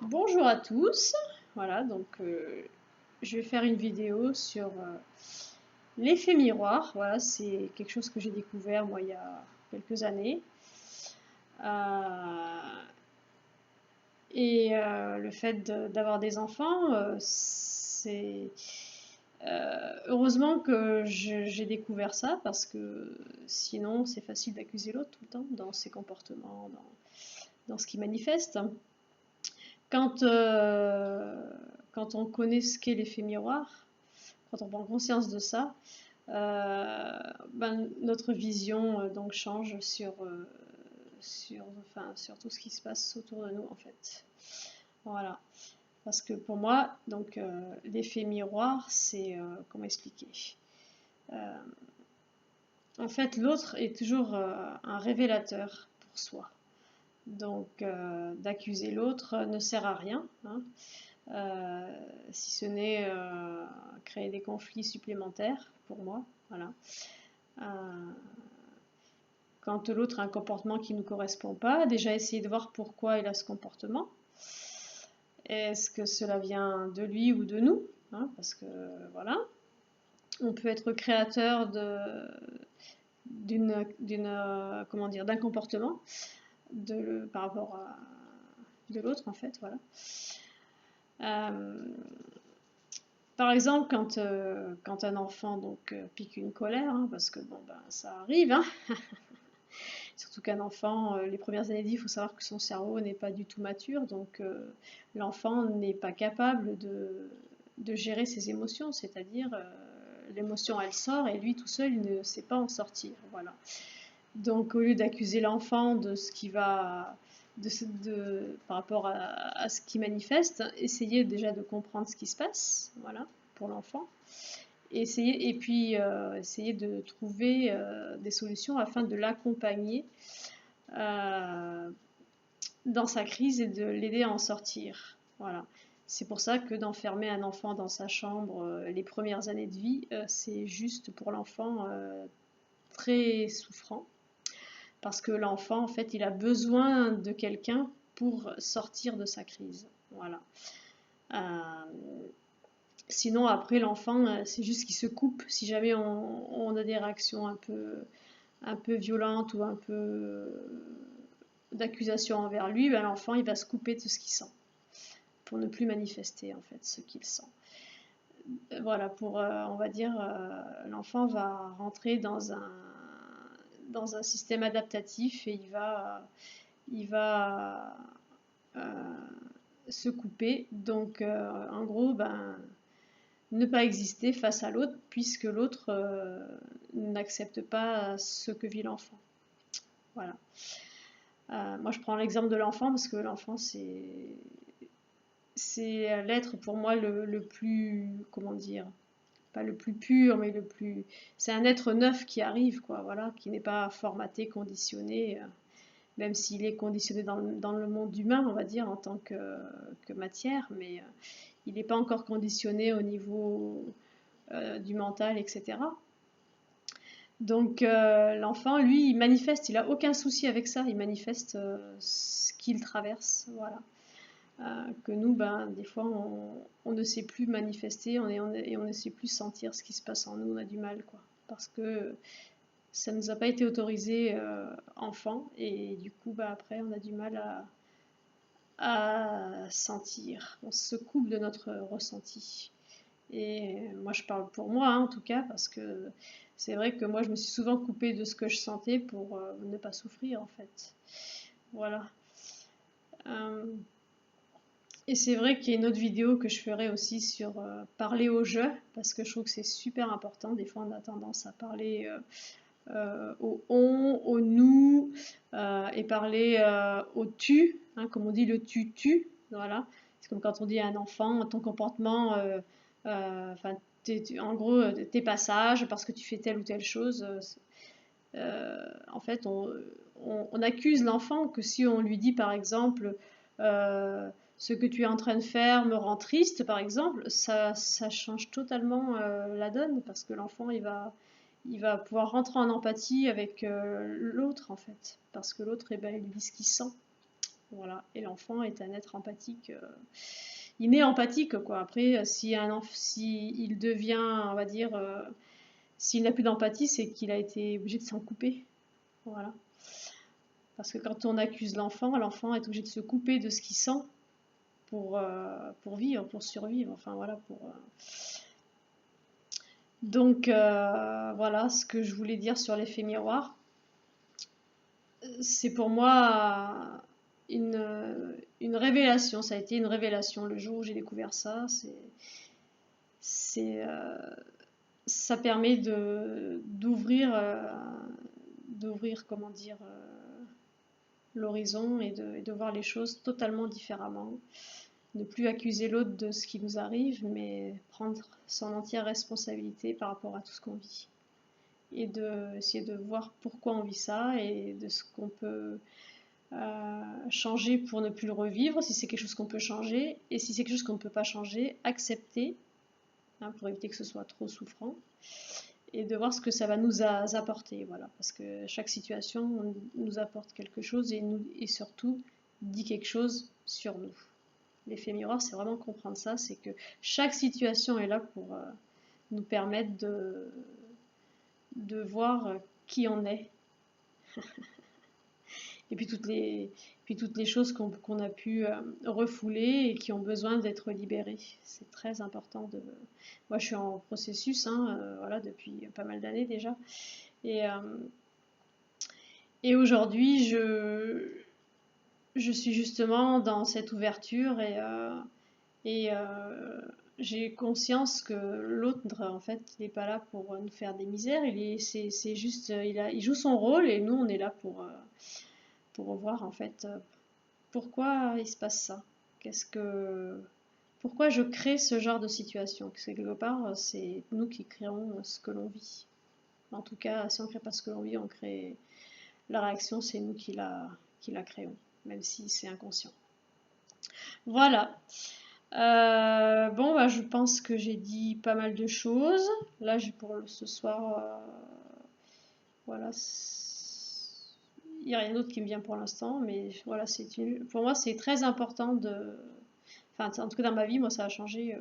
Bonjour à tous, voilà donc je vais faire une vidéo sur l'effet miroir. Voilà, c'est quelque chose que j'ai découvert moi il y a quelques années. Le fait d'avoir des enfants, c'est heureusement que j'ai découvert ça parce que sinon c'est facile d'accuser l'autre tout le temps dans ses comportements, dans ce qu'il manifeste. Quand, euh, Quand on connaît ce qu'est l'effet miroir, quand on prend conscience de ça, notre vision donc change sur tout ce qui se passe autour de nous en fait. Voilà. Parce que pour moi, donc l'effet miroir, c'est comment expliquer. Euh, En fait, l'autre est toujours un révélateur pour soi. Donc, d'accuser l'autre ne sert à rien, hein. Si ce n'est créer des conflits supplémentaires pour moi. Voilà. Euh, quand l'autre a un comportement qui ne nous correspond pas, déjà essayer de voir pourquoi il a ce comportement. Est-ce que cela vient de lui ou de nous, hein, parce que voilà, on peut être créateur d'un comportement par rapport à de l'autre en fait, voilà. Euh, Par exemple, quand un enfant donc, pique une colère, hein, parce que bon, ben, ça arrive, hein. Surtout qu'un enfant, les premières années de vie, il faut savoir que son cerveau n'est pas du tout mature, donc l'enfant n'est pas capable de gérer ses émotions, c'est-à-dire l'émotion elle sort et lui tout seul il ne sait pas en sortir. Voilà. Donc au lieu d'accuser l'enfant de ce qui va par rapport à ce qui manifeste, essayer déjà de comprendre ce qui se passe, voilà, pour l'enfant. Essayer de trouver des solutions afin de l'accompagner euh, dans sa crise et de l'aider à en sortir. Voilà. C'est pour ça que d'enfermer un enfant dans sa chambre les premières années de vie, c'est juste pour l'enfant très souffrant. Parce que l'enfant, en fait, il a besoin de quelqu'un pour sortir de sa crise. Voilà. Euh, Sinon, après, l'enfant, c'est juste qu'il se coupe. Si jamais on a des réactions un peu violentes ou un peu d'accusation envers lui, ben, l'enfant, il va se couper de ce qu'il sent pour ne plus manifester, en fait, ce qu'il sent. Voilà, on va dire, l'enfant va rentrer dans un système adaptatif et il va se couper. Donc, en gros, ben, ne pas exister face à l'autre puisque l'autre n'accepte pas ce que vit l'enfant. Voilà. Moi, je prends l'exemple de l'enfant parce que l'enfant, c'est l'être pour moi le plus, comment dire, pas le plus pur, mais le plus. C'est un être neuf qui arrive, quoi, voilà, qui n'est pas formaté, conditionné, même s'il est conditionné dans le monde humain, on va dire, en tant que matière, mais il n'est pas encore conditionné au niveau du mental, etc. Donc l'enfant, lui, il manifeste, il n'a aucun souci avec ça, il manifeste ce qu'il traverse, voilà. Que nous, ben, des fois, on ne sait plus manifester et on ne sait plus sentir ce qui se passe en nous, on a du mal, quoi. Parce que ça ne nous a pas été autorisé enfant, et du coup, ben, après, on a du mal à sentir. On se coupe de notre ressenti. Et moi, je parle pour moi, hein, en tout cas, parce que c'est vrai que moi, je me suis souvent coupée de ce que je sentais pour ne pas souffrir, en fait. Voilà. Euh, Et c'est vrai qu'il y a une autre vidéo que je ferai aussi sur parler au je, parce que je trouve que c'est super important. Des fois, on a tendance à parler au on, au nous, et parler au tu, hein, comme on dit le tu. Voilà. C'est comme quand on dit à un enfant, ton comportement, enfin, en gros, tes passages, parce que tu fais telle ou telle chose. En fait, on accuse l'enfant que si on lui dit, par exemple, ce que tu es en train de faire me rend triste, par exemple, ça change totalement la donne, parce que l'enfant, il va pouvoir rentrer en empathie avec l'autre, en fait, parce que l'autre, eh ben, il lui dit ce qu'il sent. Voilà. Et l'enfant est un être empathique, il est empathique, quoi. Après, si il devient, on va dire, s'il n'a plus d'empathie, c'est qu'il a été obligé de s'en couper. Voilà. Parce que quand on accuse l'enfant, l'enfant est obligé de se couper de ce qu'il sent pour vivre, pour survivre. Enfin voilà, Donc voilà ce que je voulais dire sur l'effet miroir. C'est pour moi une révélation. Ça a été une révélation le jour où j'ai découvert ça. C'est, ça permet d'ouvrir, comment dire, l'horizon et de voir les choses totalement différemment. Ne plus accuser l'autre de ce qui nous arrive, mais prendre son entière responsabilité par rapport à tout ce qu'on vit. Et essayer de voir pourquoi on vit ça et de ce qu'on peut changer pour ne plus le revivre, si c'est quelque chose qu'on peut changer, et si c'est quelque chose qu'on ne peut pas changer, accepter, hein, pour éviter que ce soit trop souffrant, et de voir ce que ça va nous apporter, voilà, parce que chaque situation nous apporte quelque chose et surtout dit quelque chose sur nous. L'effet miroir, c'est vraiment comprendre ça, c'est que chaque situation est là pour nous permettre de voir qui on est. Et puis toutes les choses qu'on a pu refouler et qui ont besoin d'être libérées. C'est très important de... Moi, je suis en processus, hein, voilà, depuis pas mal d'années déjà. Et aujourd'hui, je suis justement dans cette ouverture et j'ai conscience que l'autre, en fait, il n'est pas là pour nous faire des misères. C'est juste, il joue son rôle et nous, on est là pour voir en fait pourquoi il se passe ça. Pourquoi je crée ce genre de situation? Parce que quelque part, c'est nous qui créons ce que l'on vit. En tout cas, si on ne crée pas ce que l'on vit, on crée la réaction, c'est nous qui la créons, même si c'est inconscient. Voilà. Bon, bah, je pense que j'ai dit pas mal de choses. Là, pour ce soir, voilà. Il n'y a rien d'autre qui me vient pour l'instant, mais voilà, pour moi, c'est très important de. Enfin, en tout cas, dans ma vie, moi, ça a changé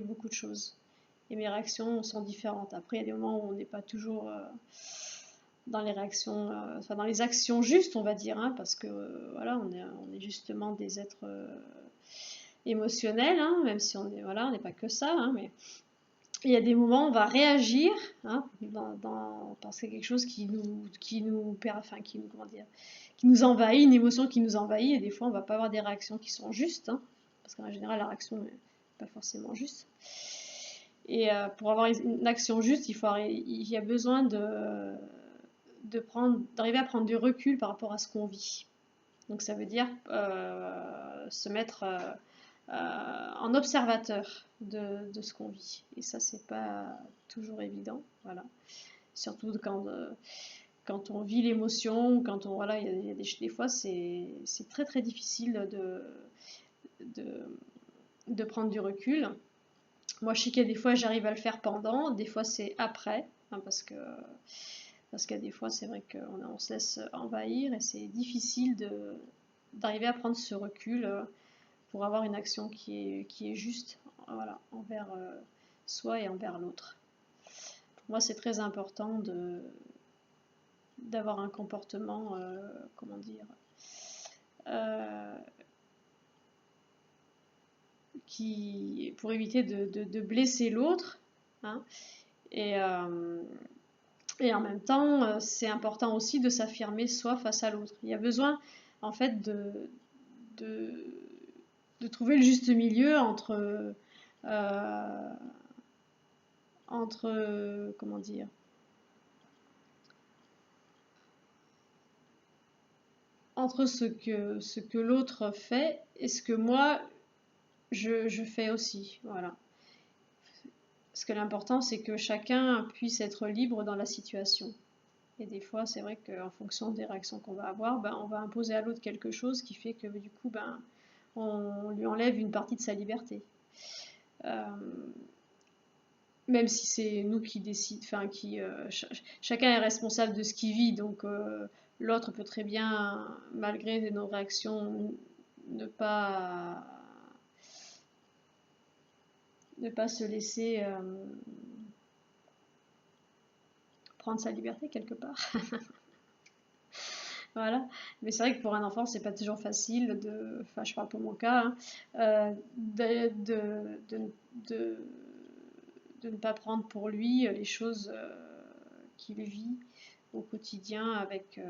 beaucoup de choses. Et mes réactions sont différentes. Après, il y a des moments où on n'est pas toujours dans les réactions, enfin, dans les actions justes, on va dire, hein, parce que voilà, on est justement des êtres émotionnels, hein, même si on n'est pas que ça, hein, mais il y a des moments où on va réagir, hein, parce qu'il y a quelque chose qui nous envahit, une émotion qui nous envahit, et des fois on va pas avoir des réactions qui sont justes, hein, parce qu'en général la réaction n'est pas forcément juste. Et pour avoir une action juste, il y a besoin d'arriver à prendre du recul par rapport à ce qu'on vit. Donc ça veut dire se mettre en observateur de ce qu'on vit. Et ça, c'est pas toujours évident. Voilà. Surtout quand on vit l'émotion, quand on voilà, il y a des fois c'est très très difficile de prendre du recul. Moi, je sais qu'il y a des fois j'arrive à le faire pendant, des fois c'est après, hein, parce qu'il y a des fois c'est vrai qu'on se laisse envahir et c'est difficile d'arriver à prendre ce recul pour avoir une action qui est juste, voilà, envers soi et envers l'autre. Pour moi, c'est très important d'avoir un comportement, comment dire, pour éviter de blesser l'autre, hein, et en même temps, c'est important aussi de s'affirmer soi face à l'autre. Il y a besoin, en fait, de trouver le juste milieu entre comment dire, entre ce que l'autre fait et ce que moi je fais aussi, voilà. Parce que l'important c'est que chacun puisse être libre dans la situation. Et des fois c'est vrai qu'en fonction des réactions qu'on va avoir, ben, on va imposer à l'autre quelque chose qui fait que du coup ben, on lui enlève une partie de sa liberté. Même si c'est nous qui décidons, enfin chacun est responsable de ce qu'il vit, donc L'autre peut très bien, malgré nos réactions, ne pas, se laisser prendre sa liberté quelque part. Voilà. Mais c'est vrai que pour un enfant, c'est pas toujours facile enfin, je parle pour mon cas, hein, de, de ne pas prendre pour lui les choses qu'il vit au quotidien avec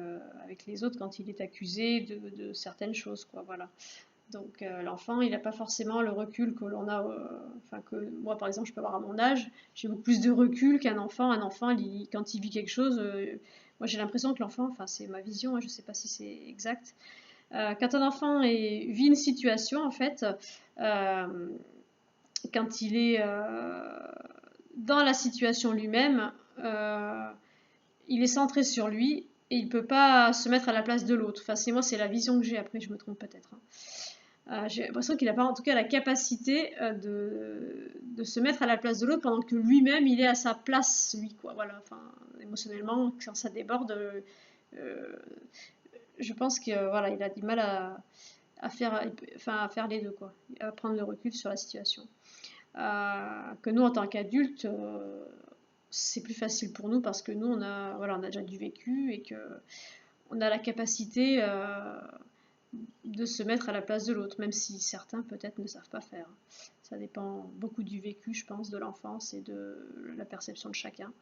les autres quand il est accusé de certaines choses, quoi, voilà. Donc l'enfant, il n'a pas forcément le recul que l'on a, enfin que moi par exemple je peux avoir à mon âge, j'ai beaucoup plus de recul qu'un enfant. Un enfant, quand il vit quelque chose, moi j'ai l'impression que l'enfant, enfin c'est ma vision, hein, je ne sais pas si c'est exact, quand un enfant vit une situation en fait, quand il est dans la situation lui-même, il est centré sur lui et il ne peut pas se mettre à la place de l'autre. Enfin, c'est la vision que j'ai, après je me trompe peut-être, hein. J'ai l'impression qu'il n'a pas en tout cas la capacité de se mettre à la place de l'autre pendant que lui-même il est à sa place, lui, quoi. Voilà, enfin, émotionnellement, quand ça déborde, je pense que voilà, il a du mal à faire les deux, quoi, à prendre le recul sur la situation. Que nous, en tant qu'adultes, c'est plus facile pour nous parce que nous, on a déjà du vécu et que on a la capacité de se mettre à la place de l'autre, même si certains peut-être ne savent pas faire. Ça dépend beaucoup du vécu, je pense, de l'enfance et de la perception de chacun.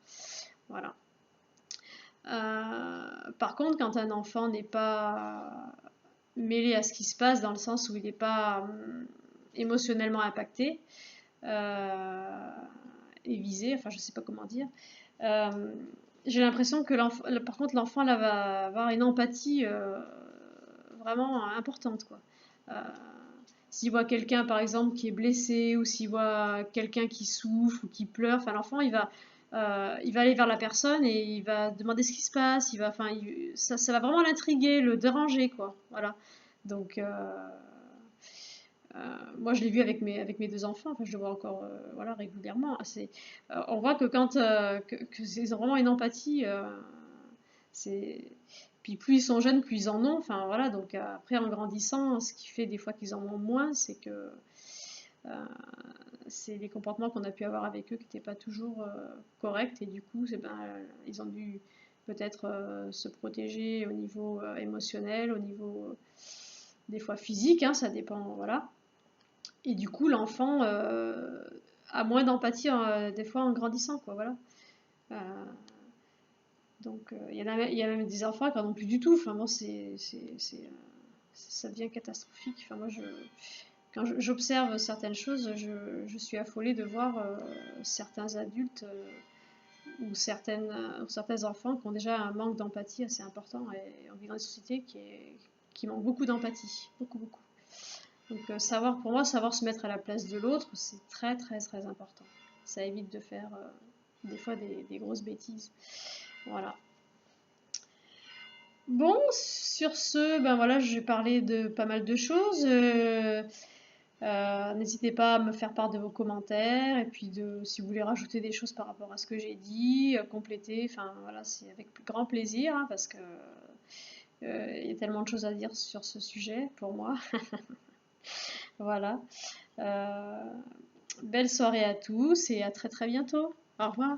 Voilà. Par contre, quand un enfant n'est pas mêlé à ce qui se passe, dans le sens où il n'est pas émotionnellement impacté et visé, enfin je sais pas comment dire, j'ai l'impression que par contre l'enfant là va avoir une empathie vraiment importante, quoi. S'il voit quelqu'un par exemple qui est blessé ou s'il voit quelqu'un qui souffre ou qui pleure, enfin l'enfant il va aller vers la personne et il va demander ce qui se passe, ça va vraiment l'intriguer, le déranger, quoi. Voilà. Donc moi je l'ai vu avec mes deux enfants, enfin je le vois encore voilà, régulièrement. On voit que quand ils ont vraiment une empathie, c'est puis plus ils sont jeunes, plus ils en ont. Enfin voilà, donc après en grandissant, ce qui fait des fois qu'ils en ont moins, c'est que c'est les comportements qu'on a pu avoir avec eux qui n'étaient pas toujours corrects et du coup, ils ont dû peut-être se protéger au niveau émotionnel, au niveau des fois physique, hein, ça dépend, voilà. Et du coup, l'enfant a moins d'empathie des fois en grandissant, quoi, voilà. Euh, donc, il y a même des enfants qui n'en ont plus du tout. Enfin, bon, ça devient catastrophique. Enfin, moi, quand j'observe certaines choses, je suis affolée de voir certains adultes ou certains enfants qui ont déjà un manque d'empathie assez important. Et on vit dans une société qui manque beaucoup d'empathie. Beaucoup, beaucoup. Donc pour moi, savoir se mettre à la place de l'autre, c'est très très très important. Ça évite de faire des fois des grosses bêtises. Voilà. Bon, sur ce, ben voilà, j'ai parlé de pas mal de choses. N'hésitez pas à me faire part de vos commentaires et puis si vous voulez rajouter des choses par rapport à ce que j'ai dit, compléter, enfin voilà, c'est avec grand plaisir, hein, parce que il y a tellement de choses à dire sur ce sujet pour moi. Voilà. Belle soirée à tous et à très très bientôt. Au revoir.